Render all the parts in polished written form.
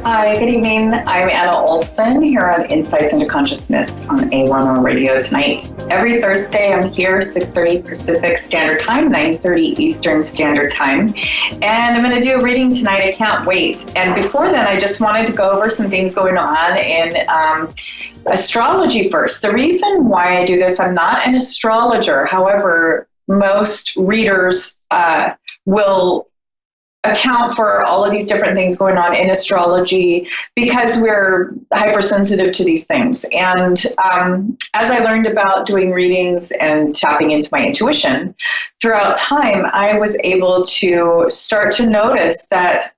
Hi, good evening. I'm Anna Olsen here on Insights into Consciousness on A1R Radio tonight. Every Thursday, I'm here 6:30 Pacific Standard Time, 9:30 Eastern Standard Time. And I'm going to do a reading tonight. I can't wait. And before then, I just wanted to go over some things going on in astrology first. The reason why I do this, I'm not an astrologer. However, most readers will account for all of these different things going on in astrology because we're hypersensitive to these things. And as I learned about doing readings and tapping into my intuition throughout time, I was able to start to notice that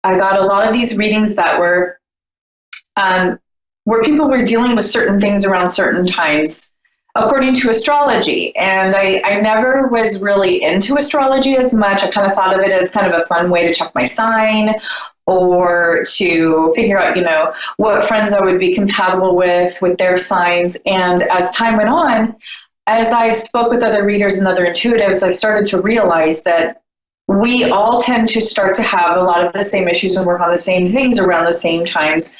I got a lot of these readings that were where people were dealing with certain things around certain times according to astrology. And I never was really into astrology as much. I kind of thought of it as kind of a fun way to check my sign or to figure out, what friends I would be compatible with their signs. And as time went on, as I spoke with other readers and other intuitives, I started to realize that we all tend to start to have a lot of the same issues and work on the same things around the same times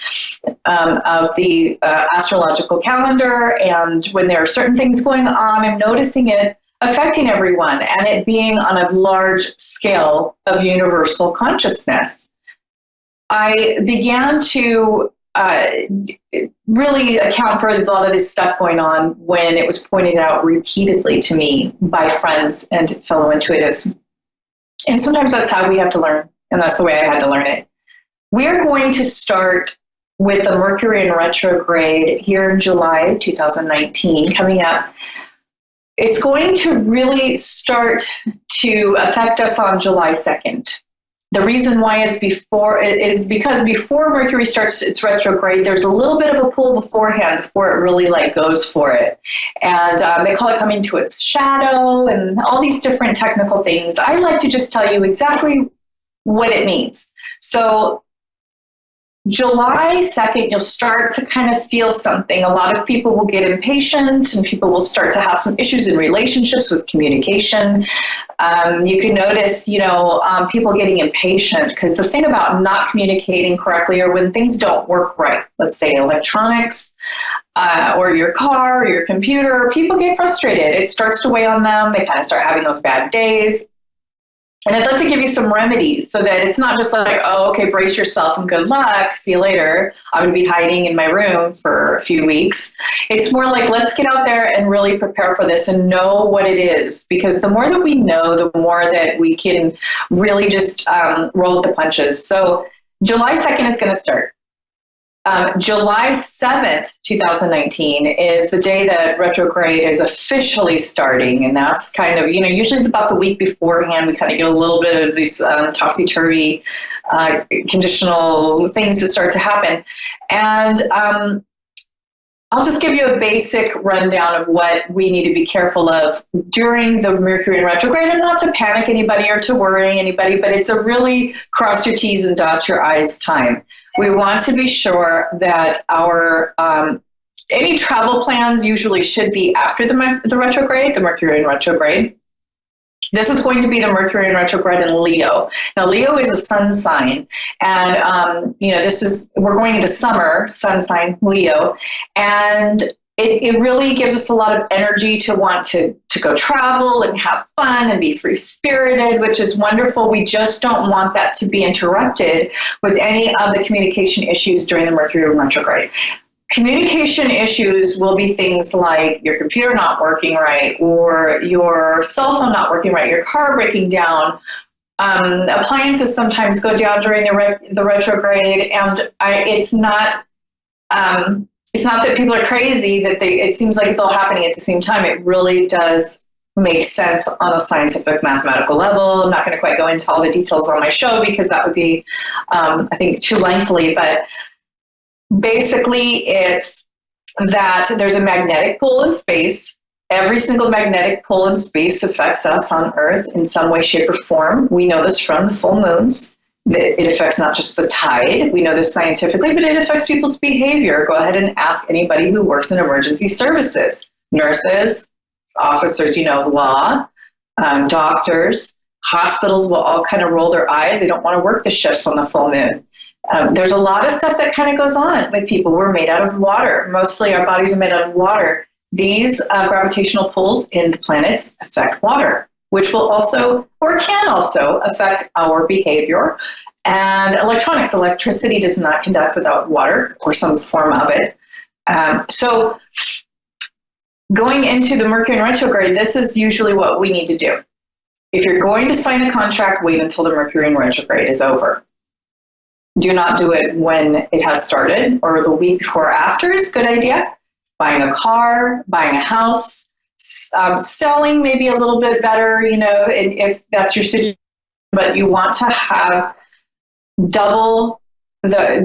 of the astrological calendar. And when there are certain things going on, I'm noticing it affecting everyone and it being on a large scale of universal consciousness. I began to really account for a lot of this stuff going on when it was pointed out repeatedly to me by friends and fellow intuitives. And sometimes that's how we have to learn, and that's the way I had to learn it. We're going to start with the Mercury Retrograde here in July 2019 coming up. It's going to really start to affect us on July 2nd. The reason why is because before Mercury starts its retrograde, there's a little bit of a pull beforehand before it really goes for it. And they call it coming to its shadow and all these different technical things. I like to just tell you exactly what it means. So July 2nd, you'll start to kind of feel something. A lot of people will get impatient and people will start to have some issues in relationships with communication. You can notice, people getting impatient because the thing about not communicating correctly or when things don't work right, let's say electronics or your car or your computer, people get frustrated. It starts to weigh on them. They kind of start having those bad days. And I'd like to give you some remedies so that it's not just like, oh, okay, brace yourself and good luck. See you later. I'm going to be hiding in my room for a few weeks. It's more like, let's get out there and really prepare for this and know what it is. Because the more that we know, the more that we can really just roll with the punches. So July 2nd is going to start. July 7th, 2019 is the day that retrograde is officially starting. And that's kind of, usually it's about the week beforehand. We kind of get a little bit of these topsy-turvy conditional things that start to happen. And I'll just give you a basic rundown of what we need to be careful of during the Mercury retrograde, and not to panic anybody or to worry anybody, but it's a really cross your T's and dot your I's time. We want to be sure that our any travel plans usually should be after the retrograde, the Mercury retrograde. This is going to be the Mercury retrograde in Leo. Now, Leo is a sun sign, and we're going into summer, sun sign Leo, and it really gives us a lot of energy to want to go travel and have fun and be free-spirited, which is wonderful. We just don't want that to be interrupted with any of the communication issues during the Mercury retrograde. Communication issues will be things like your computer not working right, or your cell phone not working right, your car breaking down. Appliances sometimes go down during the retrograde, and it's not that people are crazy, that it seems like it's all happening at the same time. It really does make sense on a scientific, mathematical level. I'm not going to quite go into all the details on my show because that would be, I think, too lengthy. But basically, it's that there's a magnetic pull in space. Every single magnetic pull in space affects us on Earth in some way, shape, or form. We know this from the full moons. It affects not just the tide, we know this scientifically, but it affects people's behavior. Go ahead and ask anybody who works in emergency services, nurses, officers, law, doctors, hospitals will all kind of roll their eyes. They don't want to work the shifts on the full moon. There's a lot of stuff that kind of goes on with people. We're made out of water. Mostly our bodies are made out of water. These gravitational pulls in the planets affect water, which will also, or can also, affect our behavior. And electronics, electricity does not conduct without water or some form of it. So going into the Mercury in retrograde, this is usually what we need to do. If you're going to sign a contract, wait until the Mercury in retrograde is over. Do not do it when it has started or the week before or after is a good idea. Buying a car, buying a house, selling maybe a little bit better, you know, if that's your situation, but you want to have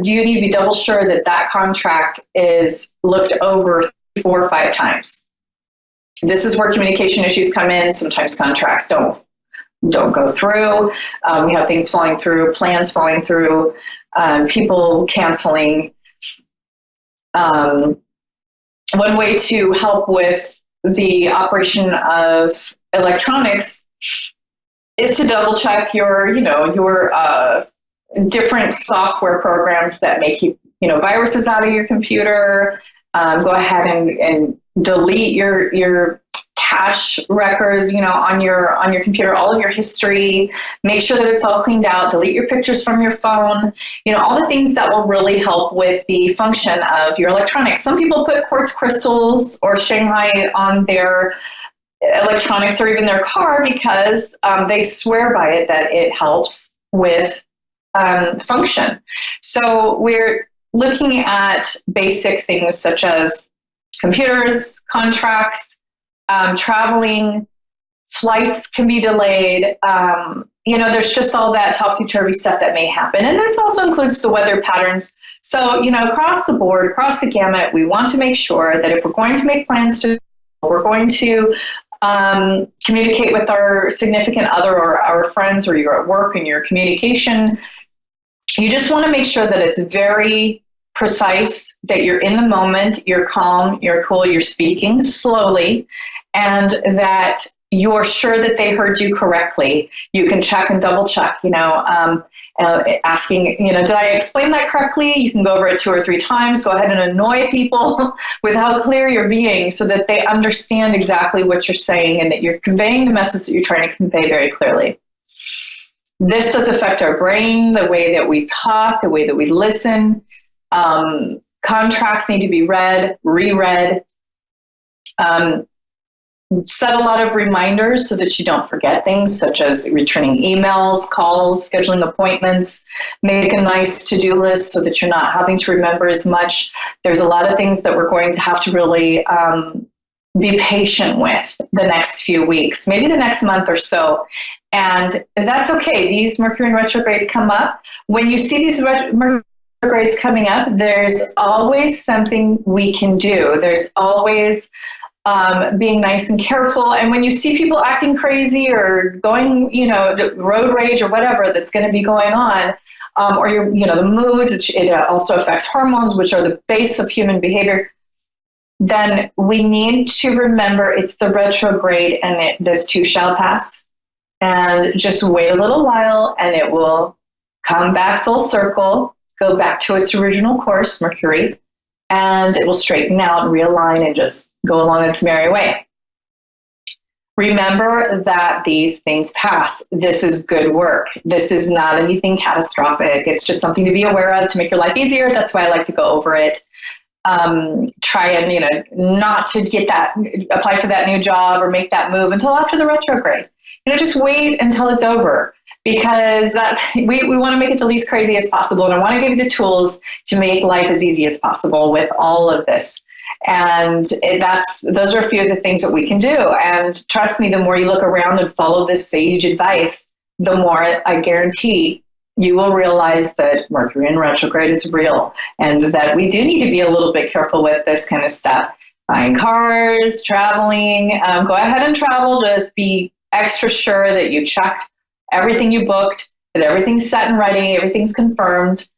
you need to be double sure that that contract is looked over 4 or 5 times. This is where communication issues come in. Sometimes contracts don't go through. We have things falling through, plans falling through, people canceling. One way to help with the operation of electronics is to double check your different software programs that may keep, viruses out of your computer. Go ahead and delete your cache records, on your computer, all of your history. Make sure that it's all cleaned out. Delete your pictures from your phone. All the things that will really help with the function of your electronics. Some people put quartz crystals or Shanghai on their electronics or even their car because they swear by it that it helps with function. So we're looking at basic things such as computers, contracts, traveling, flights can be delayed. There's just all that topsy-turvy stuff that may happen. And this also includes the weather patterns. So, across the board, across the gamut, we want to make sure that if we're going to make plans we're going to communicate with our significant other or our friends, or you're at work and your communication, you just want to make sure that it's very precise, that you're in the moment, you're calm, you're cool, you're speaking slowly, and that you're sure that they heard you correctly. You can check and double check, asking, did I explain that correctly? You can go over it 2 or 3 times. Go ahead and annoy people with how clear you're being so that they understand exactly what you're saying and that you're conveying the message that you're trying to convey very clearly. This does affect our brain, the way that we talk, the way that we listen. Contracts need to be read, reread. Set a lot of reminders so that you don't forget things, such as returning emails, calls, scheduling appointments. Make a nice to-do list so that you're not having to remember as much. There's a lot of things that we're going to have to really be patient with the next few weeks, maybe the next month or so. And that's okay. These Mercury retrogrades come up. When you see these Mercury retrogrades coming up, there's always something we can do. There's always being nice and careful. And when you see people acting crazy or going, road rage or whatever that's going to be going on, or the moods, it also affects hormones, which are the base of human behavior, then we need to remember it's the retrograde and this too shall pass. And just wait a little while and it will come back full circle, go back to its original course, Mercury, and it will straighten out and realign and just go along its merry way. Remember that these things pass. This is good work. This is not anything catastrophic. It's just something to be aware of to make your life easier. That's why I like to go over it. Try and, not to apply for that new job or make that move until after the retrograde. Just wait until it's over, because we want to make it the least crazy as possible. And I want to give you the tools to make life as easy as possible with all of this. And those are a few of the things that we can do. And trust me, the more you look around and follow this sage advice, the more I guarantee you will realize that Mercury in retrograde is real and that we do need to be a little bit careful with this kind of stuff. Buying cars, traveling, go ahead and travel. Just be extra sure that you checked everything you booked, that everything's set and ready, everything's confirmed.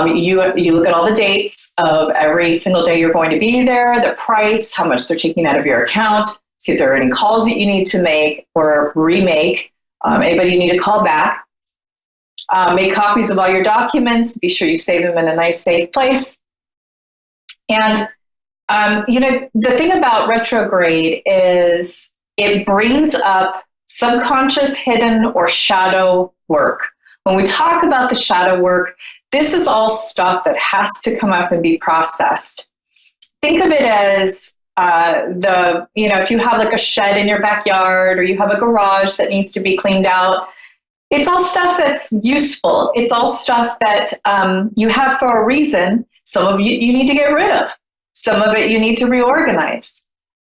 You look at all the dates of every single day you're going to be there, the price, how much they're taking out of your account, see if there are any calls that you need to make or remake, anybody you need to call back. Make copies of all your documents. Be sure you save them in a nice, safe place. And, the thing about retrograde is it brings up subconscious, hidden, or shadow work. When we talk about the shadow work, this is all stuff that has to come up and be processed. Think of it as if you have like a shed in your backyard, or you have a garage that needs to be cleaned out. It's all stuff that's useful. It's all stuff that you have for a reason. Some of you need to get rid of. Some of it you need to reorganize.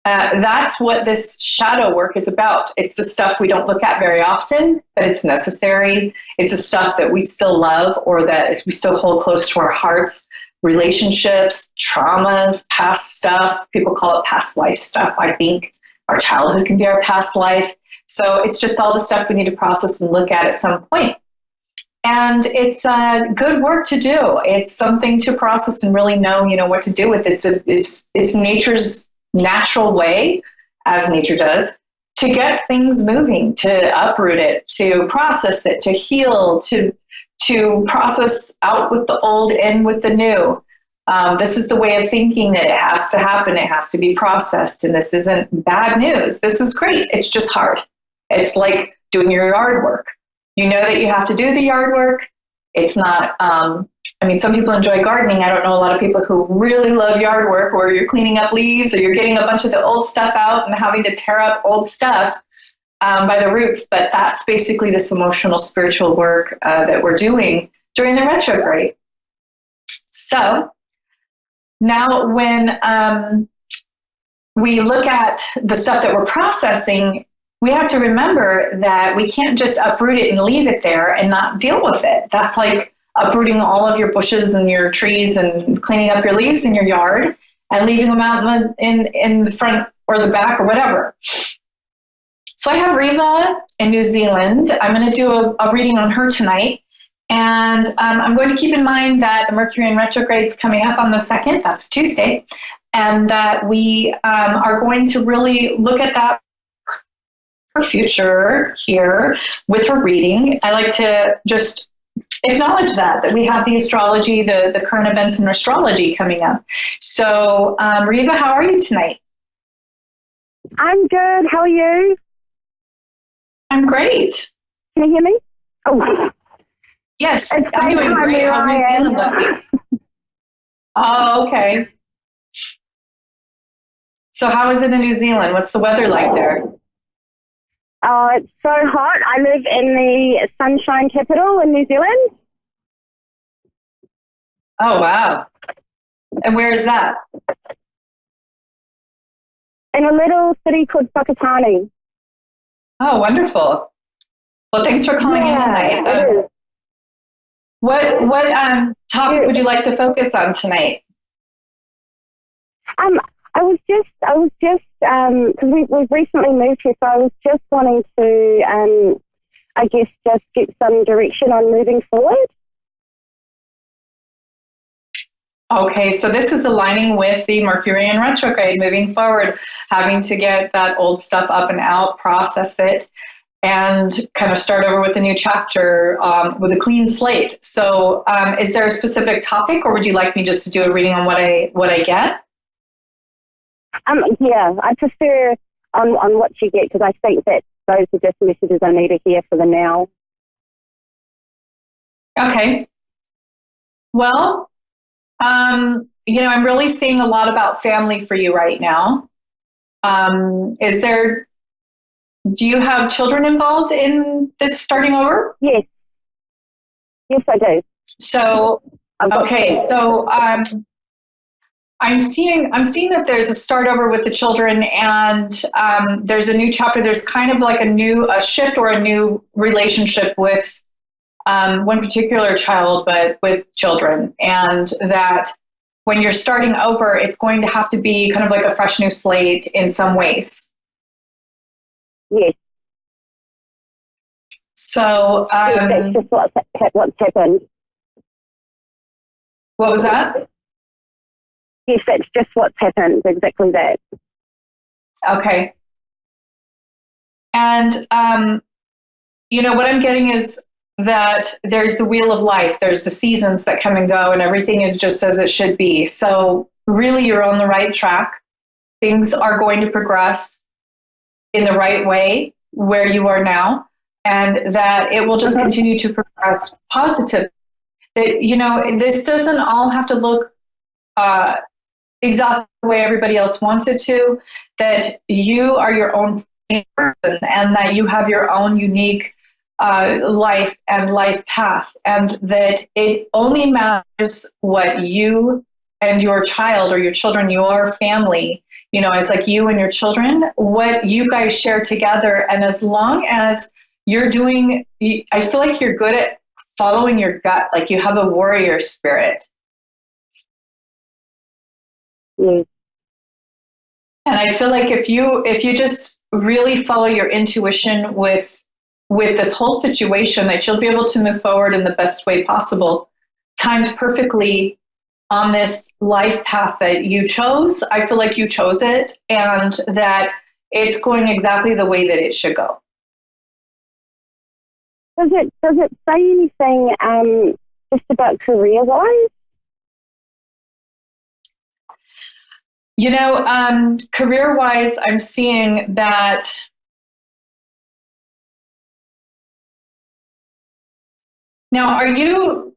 That's what this shadow work is about. It's the stuff we don't look at very often, but it's necessary. It's the stuff that we still love, or that we still hold close to our hearts. Relationships, traumas, past stuff. People call it past life stuff, I think. Our childhood can be our past life. So it's just all the stuff we need to process and look at some point. And it's good work to do. It's something to process and really know, what to do with. It's nature's natural way, as nature does, to get things moving, to uproot it, to process it, to heal, to process out with the old, in with the new. This is the way of thinking that it has to happen. It has to be processed. And this isn't bad news. This is great. It's just hard. It's like doing your yard work. You know that you have to do the yard work. It's not, some people enjoy gardening. I don't know a lot of people who really love yard work, where you're cleaning up leaves, or you're getting a bunch of the old stuff out and having to tear up old stuff by the roots. But that's basically this emotional, spiritual work that we're doing during the retrograde. So now when we look at the stuff that we're processing, we have to remember that we can't just uproot it and leave it there and not deal with it. That's like uprooting all of your bushes and your trees and cleaning up your leaves in your yard and leaving them out in the front or the back or whatever. So I have Riva in New Zealand. I'm going to do a reading on her tonight. And I'm going to keep in mind that the Mercury in retrograde is coming up on the 2nd. That's Tuesday. And that we are going to really look at that future here with her reading. I like to just acknowledge that we have the astrology, the current events in astrology coming up. So, Riva, how are you tonight? I'm good. How are you? I'm great. Can you hear me? Oh, yes, I'm doing great. How's New Zealand looking? Oh, okay. So how is it in New Zealand? What's the weather like there? Oh, it's so hot. I live in the sunshine capital in New Zealand. Oh, wow. And where is that? In a little city called Whakatane. Oh, wonderful. Well, thanks for calling in tonight. What topic would you like to focus on tonight? I was just because we've recently moved here, so I was just wanting to, I guess, just get some direction on moving forward. Okay, so this is aligning with the Mercury in retrograde, moving forward, having to get that old stuff up and out, process it, and kind of start over with a new chapter with a clean slate. So is there a specific topic, or would you like me just to do a reading on what I get? Yeah, I prefer on what you get, because I think that those are just messages I need to hear for the now. Okay. Well, I'm really seeing a lot about family for you right now. Do you have children involved in this starting over? Yes. Yes, I do. So, okay, so I'm seeing that there's a start over with the children, and there's a new chapter. There's kind of like a shift or a new relationship with one particular child, but with children, and that when you're starting over, it's going to have to be kind of like a fresh new slate in some ways. Yes. So that's just what's happened. What was that? Yes, that's just what's happened, exactly that. Okay. And, what I'm getting is that there's the wheel of life, there's the seasons that come and go, and everything is just as it should be. So really, you're on the right track. Things are going to progress in the right way where you are now, and that it will just continue to progress positive. That, you know, this doesn't all have to look exactly the way everybody else wants it to, that you are your own person and that you have your own unique life and life path, and that it only matters what you and your child or your children, your family, you know, it's like you and your children, what you guys share together. And as long as you're doing, I feel like you're good at following your gut, like you have a warrior spirit. Yes. And I feel like if you just really follow your intuition with this whole situation, that you'll be able to move forward in the best way possible, timed perfectly on this life path that you chose. I feel like you chose it, and that it's going exactly the way that it should go. Does it say anything just about career-wise? You know, career-wise, I'm seeing that now. Are you?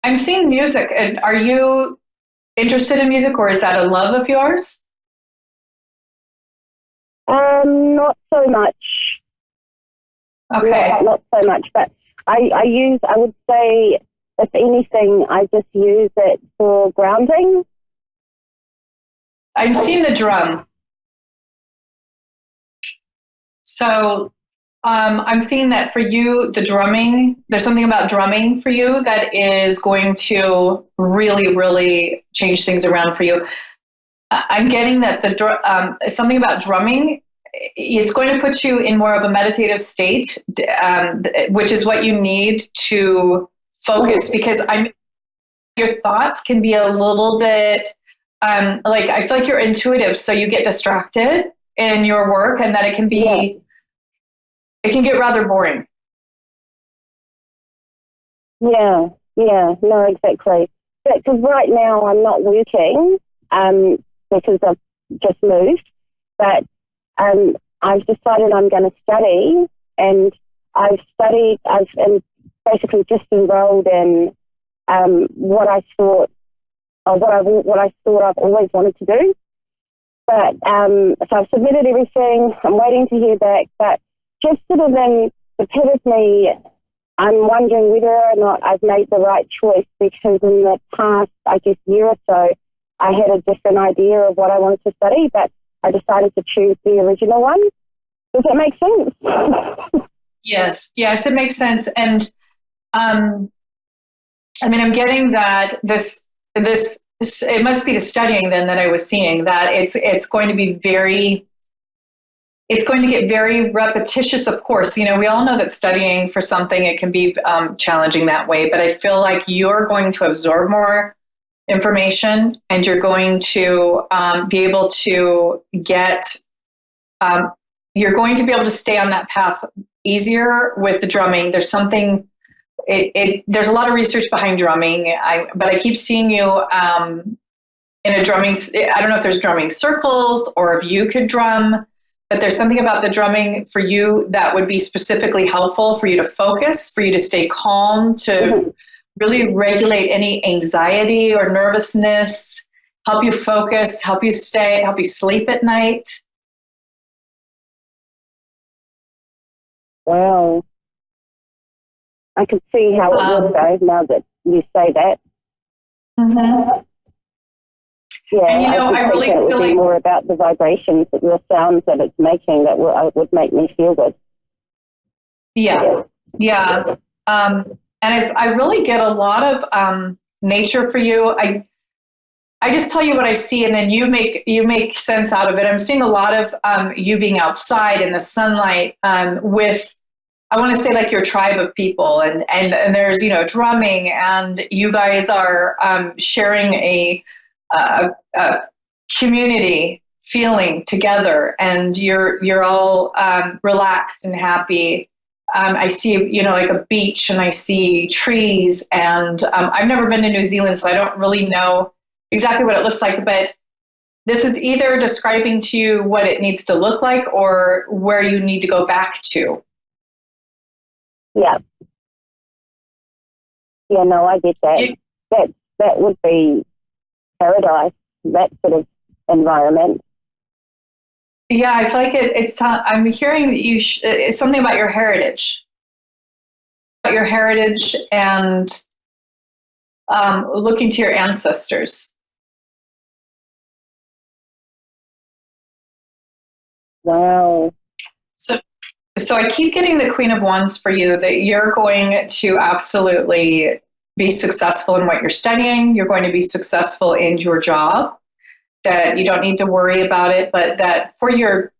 I'm seeing music. Are you interested in music, or is that a love of yours? Not so much. Okay. Not so much, but I would say, if anything, I just use it for grounding. I'm seeing the drum. So I'm seeing that for you, the drumming, there's something about drumming for you that is going to really, really change things around for you. I'm getting that something about drumming, it's going to put you in more of a meditative state, which is what you need to focus, because your thoughts can be a little bit, like, I feel like you're intuitive, so you get distracted in your work, and that it can be, it can get rather boring. Yeah, no, exactly. Because right now I'm not working because I've just moved, but I've decided I'm going to study, and I've basically just enrolled in what I thought I've always wanted to do. But so I've submitted everything. I'm waiting to hear back. But just sort of in the pit of me, I'm wondering whether or not I've made the right choice, because in the past, I guess, year or so, I had a different idea of what I wanted to study, but I decided to choose the original one. Does that make sense? Yes, it makes sense. And I mean, I'm getting that this it must be the studying then that I was seeing, that it's going to be it's going to get very repetitious. Of course, you know, we all know that studying for something, it can be challenging that way, but I feel like you're going to absorb more information, and you're going to be able to you're going to be able to stay on that path easier with the drumming. There's something, there's a lot of research behind drumming, but I keep seeing you in a drumming, I don't know if there's drumming circles or if you could drum, but there's something about the drumming for you that would be specifically helpful for you to focus, for you to stay calm, to really regulate any anxiety or nervousness, help you focus, help you sleep at night. Wow. I can see how it would go now that you say that. Mm-hmm. Yeah, and, you know, I really think it feel would be like more about the vibrations, the sounds that it's making that would make me feel good. Yeah. And I really get a lot of nature for you. I just tell you what I see, and then you make sense out of it. I'm seeing a lot of you being outside in the sunlight with, I want to say, like, your tribe of people, and there's, you know, drumming, and you guys are sharing a community feeling together, and you're all relaxed and happy. I see, like a beach, and I see trees, and I've never been to New Zealand, so I don't really know exactly what it looks like, but this is either describing to you what it needs to look like or where you need to go back to. Yeah. Yeah, no, I get that. That would be paradise, that sort of environment. Yeah, I feel like I'm hearing that it's something about your heritage. About your heritage and looking to your ancestors. Wow. So I keep getting the Queen of Wands for you, that you're going to absolutely be successful in what you're studying. You're going to be successful in your job, that you don't need to worry about it, but that for your,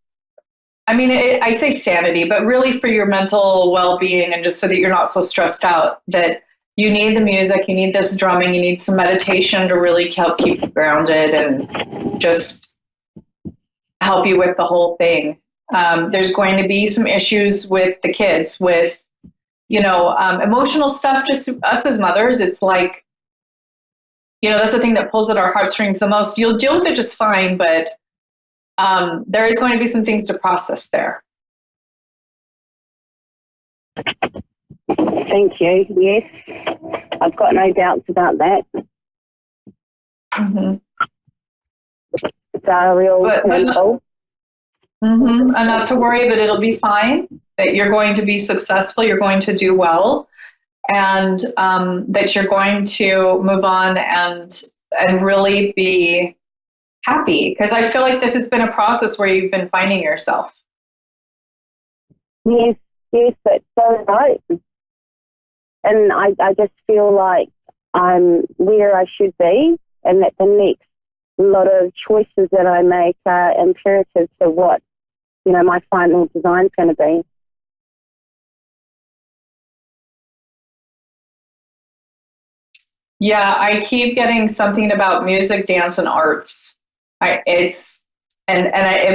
I say sanity, but really for your mental well-being, and just so that you're not so stressed out, that you need the music, you need this drumming, you need some meditation to really help keep you grounded and just help you with the whole thing. There's going to be some issues with the kids, with, emotional stuff. Just us as mothers, it's like, that's the thing that pulls at our heartstrings the most. You'll deal with it just fine, but there is going to be some things to process there. Thank you. Yes, I've got no doubts about that. Mm-hmm. It's a real painful. Mm-hmm. And not to worry, but it'll be fine, that you're going to be successful, you're going to do well, and that you're going to move on and really be happy. Because I feel like this has been a process where you've been finding yourself. Yes, that's so right. And I just feel like I'm where I should be, and that the next lot of choices that I make are imperative to what, my final design's going to be. Yeah, I keep getting something about music, dance, and arts. It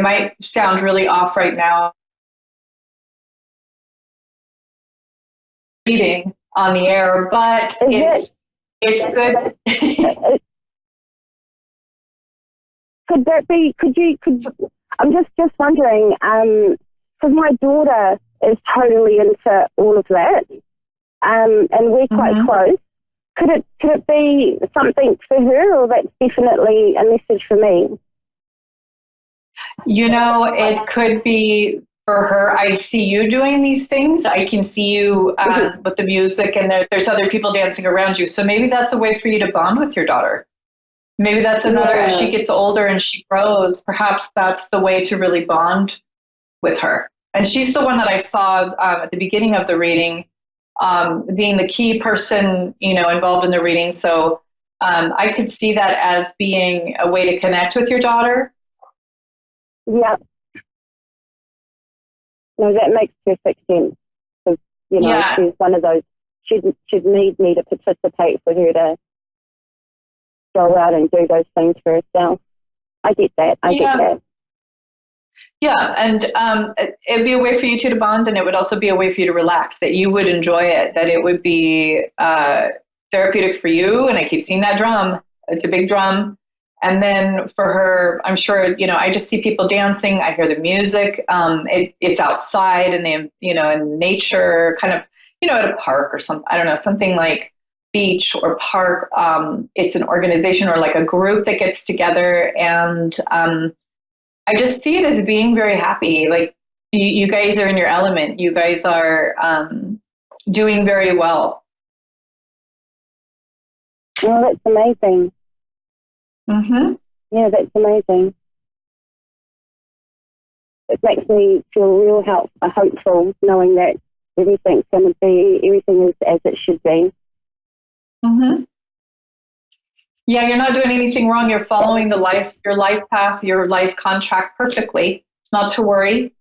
might sound really off right now. Reading on the air, but it's good. Could that be? I'm just wondering. Because my daughter is totally into all of that, and we're quite close. Could it be something for her, or that's definitely a message for me? It could be for her. I see you doing these things. I can see you with the music, and there's other people dancing around you. So maybe that's a way for you to bond with your daughter. Maybe that's another, as she gets older and she grows, perhaps that's the way to really bond with her. And she's the one that I saw at the beginning of the reading, being the key person, involved in the reading. So I could see that as being a way to connect with your daughter. Yeah. No, that makes perfect sense. Because, she's one of those, she'd need me to participate for her to go out and do those things for herself. I get that. I get that. Yeah, and it'd be a way for you two to bond, and it would also be a way for you to relax, that you would enjoy it, that it would be therapeutic for you. And I keep seeing that drum. It's a big drum. And then for her, I'm sure, I just see people dancing. I hear the music. It's outside, and they, in nature, kind of, at a park or something. I don't know, something like beach or park. It's an organization or like a group that gets together, and I just see it as being very happy. Like you guys are in your element. You guys are doing very well. Oh, that's amazing. Mm-hmm. Yeah, that's amazing. It makes me feel real hopeful, knowing that everything is as it should be. Mm-hmm. Yeah, you're not doing anything wrong. You're following your life path, your life contract perfectly. Not to worry.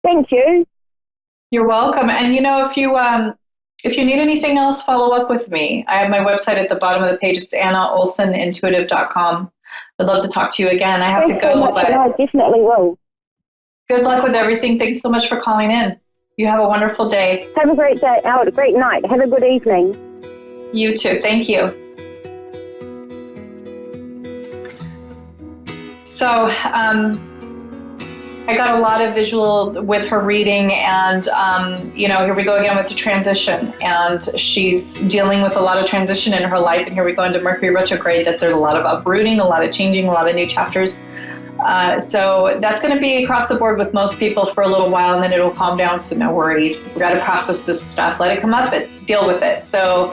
Thank you. You're welcome. And if you need anything else, follow up with me. I have my website at the bottom of the page. It's AnnaOlsenIntuitive.com. I'd love to talk to you again. I have Thanks to go, so much, but and I definitely will. good luck with everything. Thanks so much for calling in. You have a wonderful day. Have a great day, a great night. Have a good evening. You too. Thank you. So I got a lot of visual with her reading, and here we go again with the transition, and she's dealing with a lot of transition in her life, and here we go into Mercury retrograde, that there's a lot of uprooting, a lot of changing, a lot of new chapters. So that's going to be across the board with most people for a little while, and then it'll calm down, so no worries. We've got to process this stuff, let it come up, but deal with it. So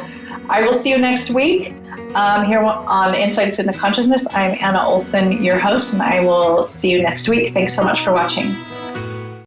I will see you next week. Here on Insights into Consciousness. I'm Anna Olsen, your host, and I will see you next week. Thanks so much for watching.